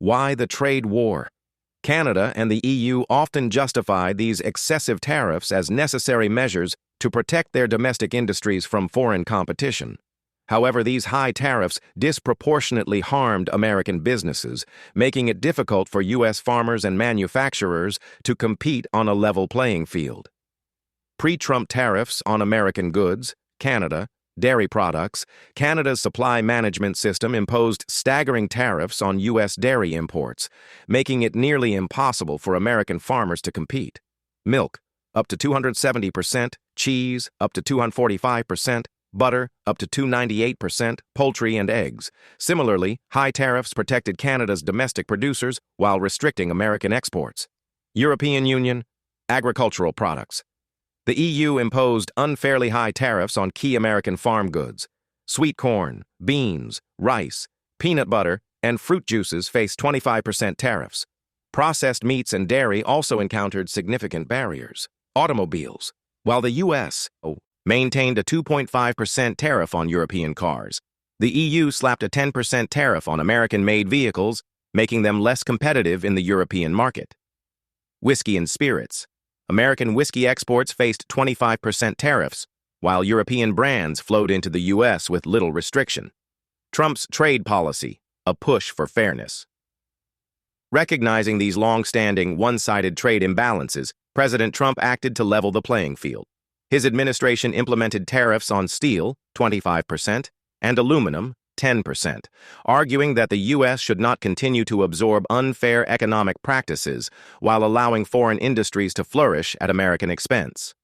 Why the trade war? Canada and the EU often justify these excessive tariffs as necessary measures to protect their domestic industries from foreign competition. However, these high tariffs disproportionately harmed American businesses, making it difficult for U.S. farmers and manufacturers to compete on a level playing field. Pre-Trump tariffs on American goods, Canada, dairy products. Canada's supply management system imposed staggering tariffs on U.S. dairy imports, making it nearly impossible for American farmers to compete. Milk, up to 270%, cheese, up to 245%, butter, up to 298%, poultry and eggs. Similarly, high tariffs protected Canada's domestic producers while restricting American exports. European Union, agricultural products. The EU imposed unfairly high tariffs on key American farm goods. Sweet corn, beans, rice, peanut butter, and fruit juices faced 25% tariffs. Processed meats and dairy also encountered significant barriers. Automobiles. While the U.S. maintained a 2.5% tariff on European cars, the EU slapped a 10% tariff on American-made vehicles, making them less competitive in the European market. Whiskey and spirits. American whiskey exports faced 25% tariffs, while European brands flowed into the U.S. with little restriction. Trump's trade policy, a push for fairness. Recognizing these long-standing, one-sided trade imbalances, President Trump acted to level the playing field. His administration implemented tariffs on steel, 25%, and aluminum, 10%, arguing that the U.S. should not continue to absorb unfair economic practices while allowing foreign industries to flourish at American expense.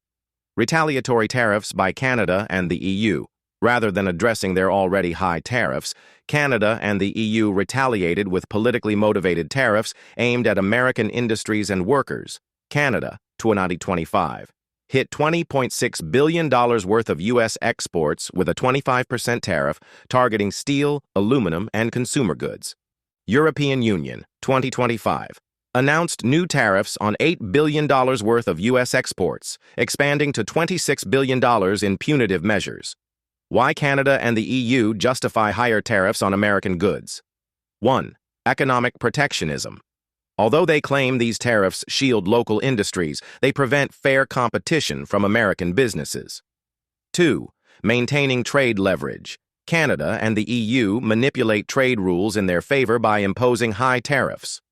Retaliatory tariffs by Canada and the EU. Rather than addressing their already high tariffs, Canada and the EU retaliated with politically motivated tariffs aimed at American industries and workers. Canada, 2025. Hit $20.6 billion worth of U.S. exports with a 25% tariff targeting steel, aluminum, and consumer goods. European Union, 2025. Announced new tariffs on $8 billion worth of U.S. exports, expanding to $26 billion in punitive measures. Why Canada and the EU justify higher tariffs on American goods. 1. Economic protectionism. Although they claim these tariffs shield local industries, they prevent fair competition from American businesses. 2. Maintaining trade leverage. Canada and the EU manipulate trade rules in their favor by imposing high tariffs.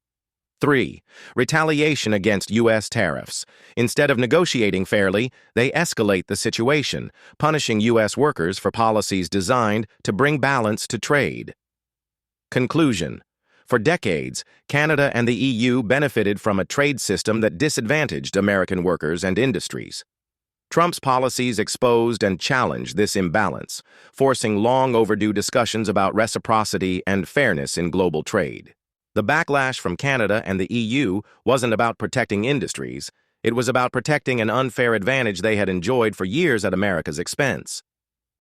3. Retaliation against U.S. tariffs. Instead of negotiating fairly, they escalate the situation, punishing U.S. workers for policies designed to bring balance to trade. Conclusion. For decades, Canada and the EU benefited from a trade system that disadvantaged American workers and industries. Trump's policies exposed and challenged this imbalance, forcing long overdue discussions about reciprocity and fairness in global trade. The backlash from Canada and the EU wasn't about protecting industries, it was about protecting an unfair advantage they had enjoyed for years at America's expense.